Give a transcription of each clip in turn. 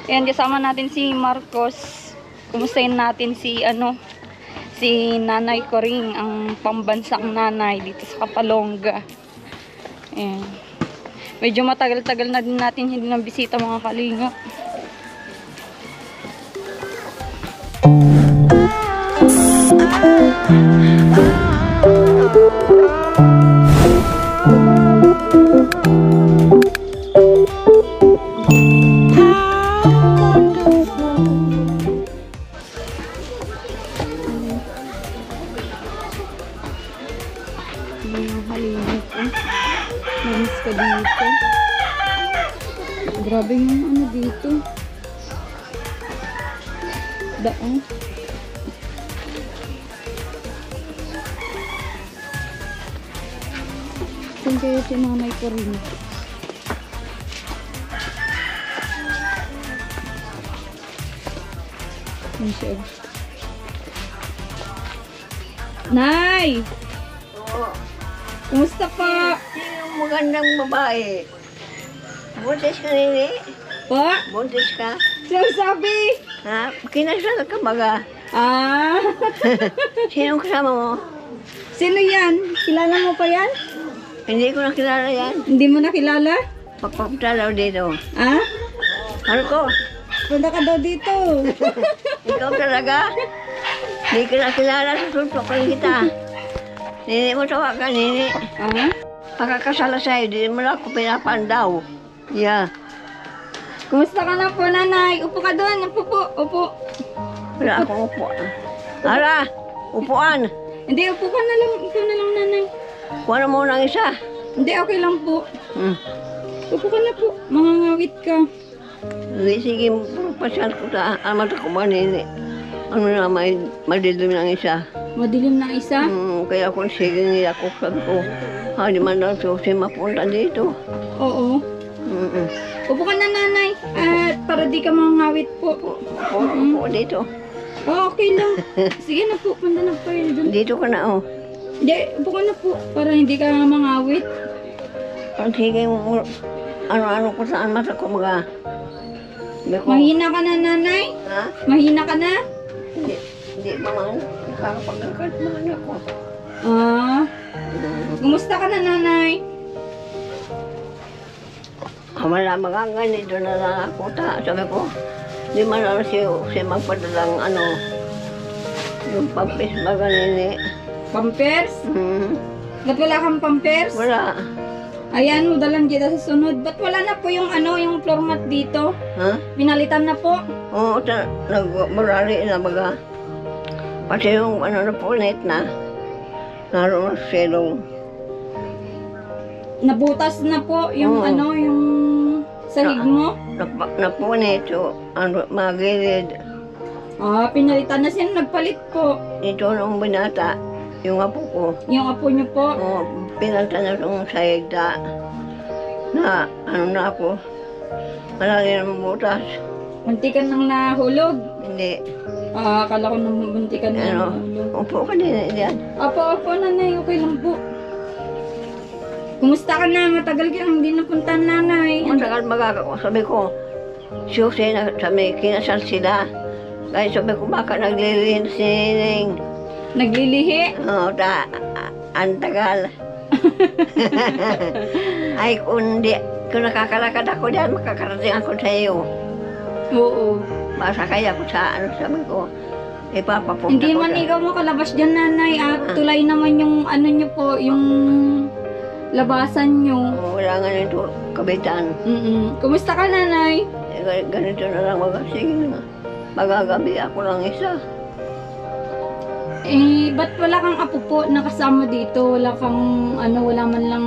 Ayan, kasama natin si Marcos. Kumustahin natin si si Nanay Coring, ang pambansang nanay dito sa Kapalonga. Ayan. Medyo matagal-tagal na din natin hindi nabisita mga kalingap. Namiss ka dito. Grabe yung dito. Daan. Saan kayo si Nanay Coring? Nay! Oo. Kumusta po? Yung magandang babae. Buntis ka nini? Po? Buntis ka? Sino sabi? Ha? Kinasal ka baga? Ah! Sino kasama mo? Sino yan? Kilala mo pa yan? Hindi ko nakilala yan. Hindi mo nakilala? Pagpapunta daw dito. Ah? Ano ko? Punta ka daw dito. Ikaw talaga? Hindi ka nakilala. Susuntok ka kita. Nini mo tawa ka, nini. Ah? Pagkakasala sa'yo, di mo lang ako pinapandaw. Yeah. Kumusta ka na po, Nanay? Upo ka doon. Upo po. Upo. Wala akong upuan. Ara! Upuan! Hindi, upo ka na lang. Ikaw na lang, Nanay. Kuha mo ng isa. Hindi, okay lang po. Hmm. Upo ka na po. Mangangawit ka. Sige, pasyal ko sa amat ako ba, nini. Ano na, may madilim ng isa. Madilim na isa. Kaya kung sige niya ako, sabi ko, di man lang susi mapunta dito. Oo. Upo ka na, Nanay. At para di ka mangangawit po. Upo dito. Oh, okay lang. Sige na po. Punta na po yun doon. Dito ka na, oh. Hindi, upo ka na po. Para hindi ka mangawit. Sige, ano-ano ko saan mata ko mga... Mahina ka na, Nanay? Ha? Mahina ka na? Hindi pa man. Nakakapagkakad man ako. Ah. Kumusta ka na, Nanay? Wala mga ganito na lang ako ta. Sabi ko, di man lang siya magpadalang yung pampis ba ganini. Pampers? Ba't wala kang pampers? Wala. Ayan, dalan kita sa sunod. Ba't wala na po yung yung floor mat dito? Ha? Pinalitan na po? Oo, nagmurali na baga. Pati yung na po, net na. Naroon sa selong. Nabutas na po yung yung sahig mo? Napunit, so, magilid. Ah, pinalitan na siya. Nagpalit po. Ito nung binata, yung apo ko. Yung apo niyo po? Oo, pinalta na itong sahig na na ako. Malaki ng butas. Munti ka nang nahulog? Hindi. Ah, akala ko nang munti ka nang nahulog. Upo ka din yan. Opo, Nanay. Okay lang po. Kumusta ka na? Matagal ka nang hindi napunta, Nanay. Matagal magagawa. Sabi ko, Susi, sabi, kinasal sila. Kaya sabi ko, baka naglilihin si Nining. Naglilihi? Oo, ang tagal. Ay, kung nakakalakad ako dyan, makakarating ako sa iyo. Oo. Basta kaya ko sa sabi ko, ipapapunta Hindi ko. man ikaw makalabas dyan, Nanay. Tulay naman yung niyo po, yung labasan niyo. Wala nga nito, kabitan. Kumusta ka, Nanay? Ganito na lang sige na. Magagabi ako lang isa. Eh, ba't wala kang apo po na kasama dito? Wala kang, wala man lang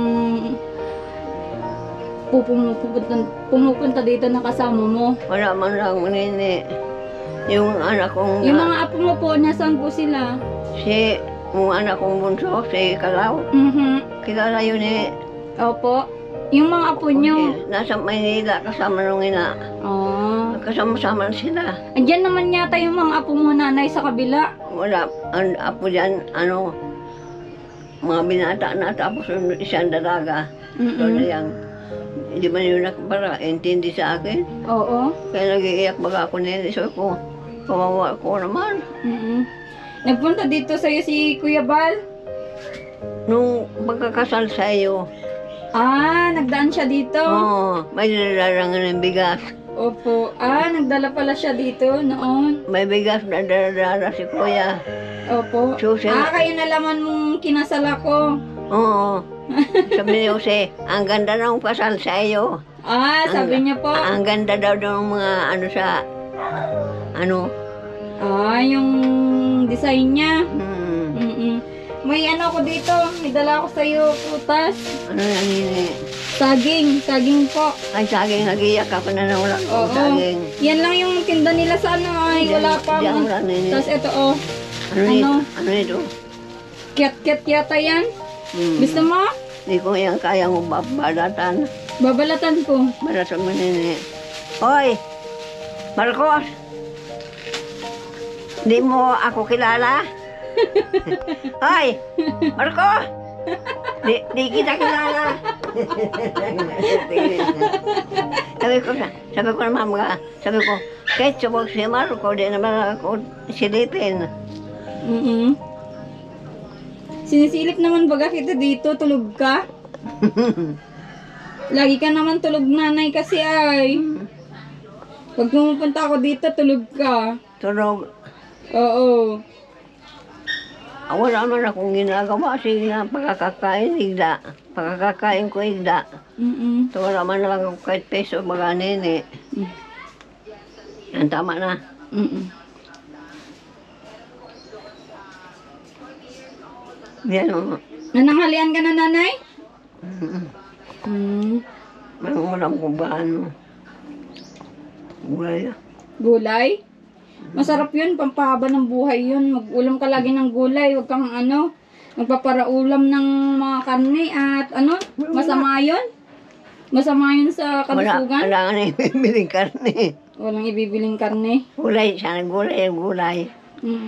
pumupunta dito na kasama mo? Wala man lang, nini. Yung anak kong... Yung mga apo mo po, nasaan po sila? Yung anak kong bunso, si Kalaw. Kilala yun eh. Opo. Yung mga apo nyo? Nasa Maynila, kasama nung ina. Kasama-sama sila. Andyan naman yata yung mga apo mo, Nanay, sa kabila. Wala. Ang apo dyan, mga binata na, tapos isang dalaga. Doon yung Hindi man yun nakapara, intindi sa akin. Oo. Kaya nag-iiyak baga ako nini. So ko, kawawa ko naman. Mm. Nagpunta dito sa'yo si Kuya Bal? Nung pagkakasal sa iyo, Nagdaan siya dito? may nilalarangan ng bigas. Opo. Nagdala pala siya dito noon. May bigas na daladala si kuya. Opo. Susi. Kaya nalaman mong kinasal ako. Oo. Sabi ni Jose, ang ganda ng kasal sa iyo. Sabi niya po. Ang ganda daw ng mga Yung design niya. Hmm, Mm-mm. May ano ko dito. May dala ko sa'yo prutas. ano yan yun eh. Saging po. Ay, saging, nag-iyak ako na wala Oo. akong saging. Yan lang yung tinda nila sa wala pa. Diyan wala na yun. Tapos ito Ano ito? Ano ito? Kiat-kiat yata yan. Gusto mo? Hindi ko yan kaya mo balatan. Babalatan ko. Balatan mo nini. Hoy! Marcos! Hindi mo ako kilala? Hoy! Marcos! Di kita kilala. sabi ko naman sabi ko, kahit subok si Marco, di naman ako silipin. Sinisilip naman baga kita dito, tulog ka? Lagi ka naman tulog nanay kasi ay. Pag pumupunta ako dito, tulog ka. Tulog. Oo. Wala man akong ginagawa. Sige nga, pagkakakain, igda. Pagkakakain ko, igda. So, wala man lang ako kahit peso, baga nini. Yan, tama na. Yan o. Nananghalian ka na, nanay? Walang kung ba ano. Gulay. Gulay? Masarap yun, pampahaba ng buhay yun. Mag-ulam ka lagi ng gulay, huwag kang magpaparaulam ng mga karne at masama yun? Masama yun sa kalusugan? Wala nga na ibibiling karne. Walang ibibiling karne. Gulay, sana gulay.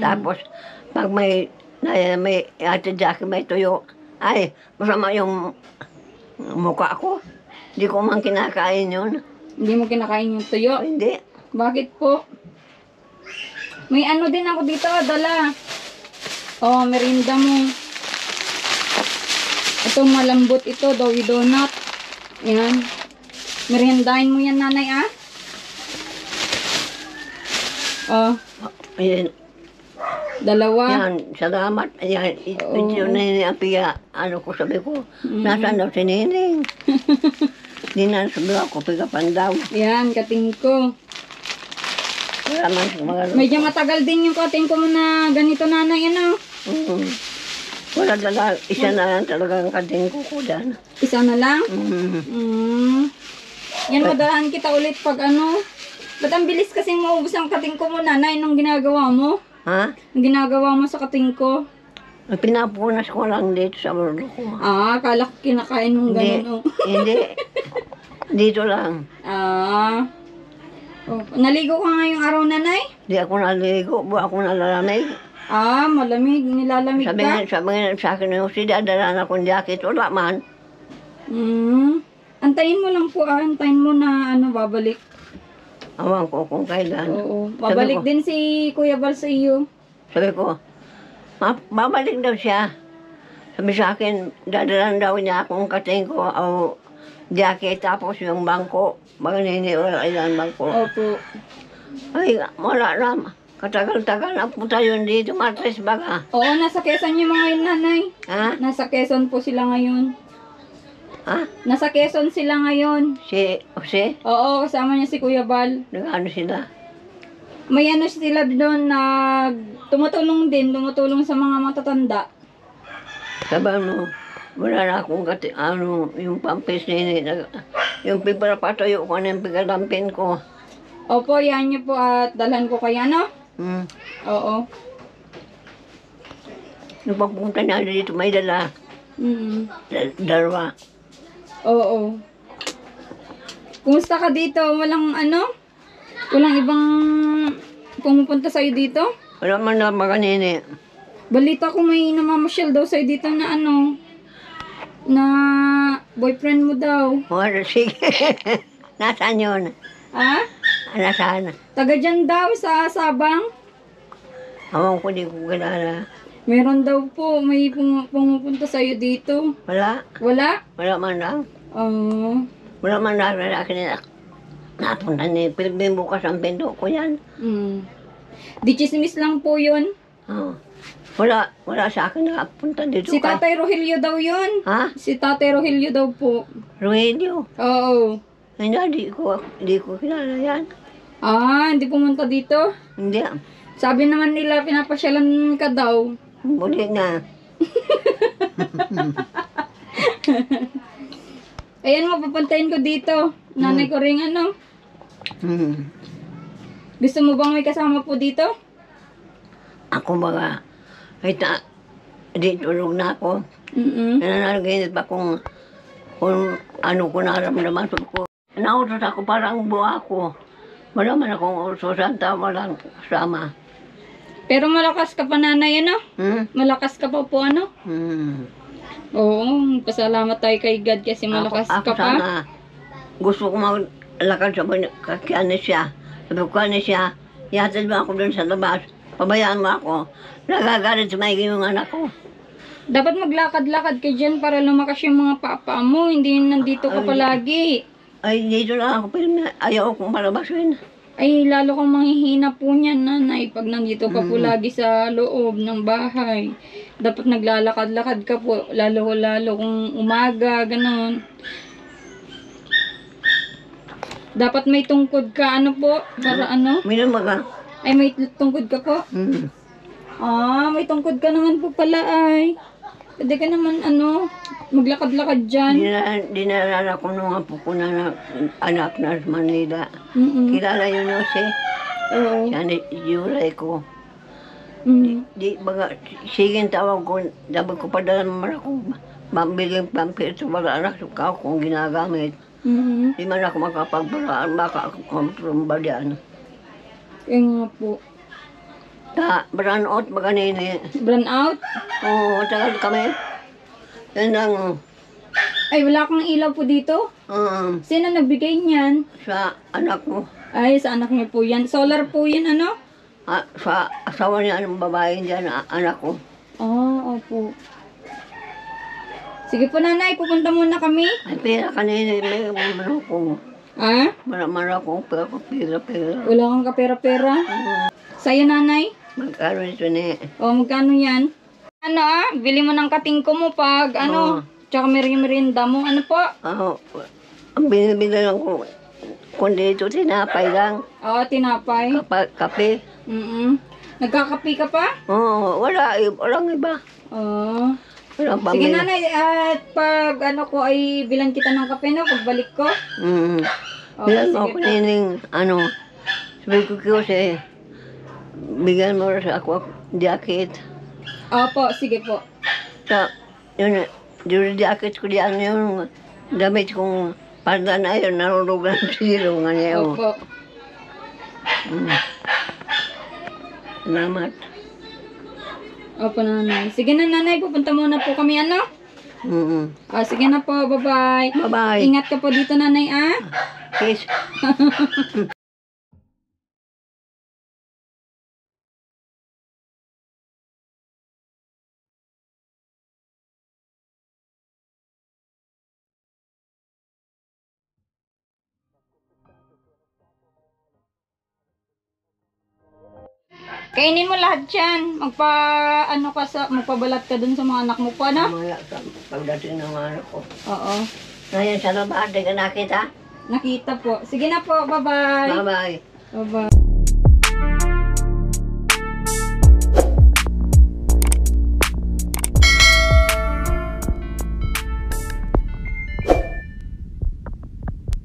Tapos, pag may ate Jackie may tuyo, ay, masama yung mukha ko. Hindi ko man kinakain yun. Hindi mo kinakain yung tuyo? Hindi. Bakit po? May din ako dito, dala. Merinda mo. Ito malambot ito, Dowie Donut. Yan. Merindahin mo yan, nanay, Ayan. Dalawa. Yan, salamat. Ayan, ito na yung piya. Ano ko sabi ko, nasaan daw si Nining? Di na sabi ako, pigapan daw. Yan, kating ko. Wala man mga... Medyo matagal din yung kating ko na ganito, nanay, Wala dala, isa na lang talagang kating ko dyan. Isa na lang? Yan, madalahan kita ulit pag Ba't ang bilis kasing maubos ang kating ko mo, nanay, nung ginagawa mo? Ha? Nung ginagawa mo sa kating ko? Pinapunas ko lang dito sa mulo ko. Akala ko kinakain mong gano'n. Hindi. Dito lang. Naligo ka ngayong araw, nanay? Di ako naligo, buwa ako nalalamig. Malamig. Nilalamig ka? Sabi sa akin yung si dadala na akong jacket, wala man. Antayin mo lang po, antayin mo na babalik. Awan ko kung kailan. Oo. Babalik din si Kuya Bal sa iyo. Sabi ko, babalik daw siya. Sabi sa akin, dadalan daw niya akong kating ko o jacket tapos yung bangko. Mga nini, wala ilang bangko. Opo. Ay, wala na. Katagal-tagal na po tayo dito, matres baga. Oo, nasa Quezon yung mga yun, nanay. Ha? Nasa Quezon po sila ngayon. Ha? Nasa Quezon sila ngayon. Si Jose? Oo, kasama niya si Kuya Bal. Nag-ano sila? May sila doon na tumutulong sa mga matatanda. Sabi mo, wala na akong yung pampis nini. Yung pipapatuyo ko na yung pigalampin ko. Opo, yan niyo po at dalhan ko kaya, Oo. Nung pagpunta niya dito, may dala. Dalawa. Oo. Kumusta ka dito? Walang Walang ibang pumupunta sa'yo dito? Wala man na mga nini. Balita ko may namamasyal daw sa'yo dito na na Boyfriend mo daw. Wala, sige. Nasaan yun? Ha? Nasaan? Taga dyan daw sa Sabang. Awang ko, di ko kilala. Meron daw po. May pumupunta sa'yo dito. Wala. Wala? Wala man lang. Oo. Wala man lang lalaki nila. Napunta ni Pilipin bukas ang pinto ko yan. Di chismis lang po yun. Oh. Wala sa akin nakapunta dito. Si Tatay Rogelio daw yun. Ha? Si Tatay Rogelio daw po. Rogelio? Oo. Hindi ko kilala yan. Hindi pumunta dito? Hindi. Sabi naman nila, pinapasyalan ka daw. Muli na. Ayan mo, papuntahin ko dito. Nanay ko rin ano. Gusto mo bang may kasama po dito? Ako baga, di tulog na ako. Nananaginip pa kung ano ko naramdaman ko. Nautos ako parang buha ko. Wala man akong utusan, walang kasama. Pero malakas ka pa nanay, ano? Malakas ka pa po, ano? Oo, pasalamat tayo kay God kasi malakas ako ka pa. Sana, gusto ko maglakad sa kakianin siya. Sabi ko siya, yatad mo ako doon sa labas. Pabayaan mo ako. Nagagalit sa may yung anak ko. Dapat maglakad-lakad ka dyan para lumakas yung mga papa mo. Hindi nandito ka palagi. Ay, dito lang ako. Pero ayaw akong palabasin. Ay, lalo kang manghihina po niyan, nanay, pag nandito ka po lagi sa loob ng bahay. Dapat naglalakad-lakad ka po, lalo kung umaga, ganon. Dapat may tungkod ka, ano po, para ano? Minum ka. Ay, may tungkod ka po? May tungkod ka naman po pala ay. Pwede ka naman, maglakad-lakad dyan. Dinalala ko nung apo ko na anak na sa Manila. Kilala yun o Oo. Yan, Julay ko. Di baga, sige tawag ko, dapat ko padala naman ako. Mabiling pampirito para anak ko kung ginagamit. Di man ako makapagparaan, baka ako kumtrumba diyan. Kaya nga po. Brand out baga nini. Burn out? Oo, tagal kami. Yan lang. Ay, wala kang ilaw po dito? Sino nagbigay niyan? Sa anak ko. Ay, sa anak niyo po yan. Solar po yan, ano? Sa asawa niya ng babae dyan, anak ko. Opo. Sige po, nanay. Pupunta muna kami. Ay, pera kanina, may ano ko. Mara akong pera. Wala kang kapera-pera? Sa'yo, nanay? Magkano ito ni? Magkano yan? Bili mo ng katingko mo pag, tsaka merienda mo. Ano po? Ang binibili lang ko, kundi ito, tinapay lang. Tinapay. Kape. Nagkakape ka pa? Walang iba. Walang Sige, pamilya. nanay. At pag ko ay bilan kita ng kape, no? Pagbalik ko. Bilan mo sige ako po. nining, sabi ko kasi, bigyan mo sa ako jacket. Opo, sige po. Yung jacket ko diyan, yung damit kong parda na yun, narurugan sa silungan niya. Opo. Salamat. Opo, nanay. Sige na, nanay. Pupunta muna po kami, ano? Sige na po. Bye-bye. Bye-bye. Ingat ka po dito, nanay, Kiss. Kainin mo lahat yan. Magpabalat ka dun sa mga anak mo po, ano? Mamaya pagdating ng anak ko. Oo. Ngayon sa labas, di ka nakita? Nakita po. Sige na po. Bye-bye. Bye-bye. Bye-bye.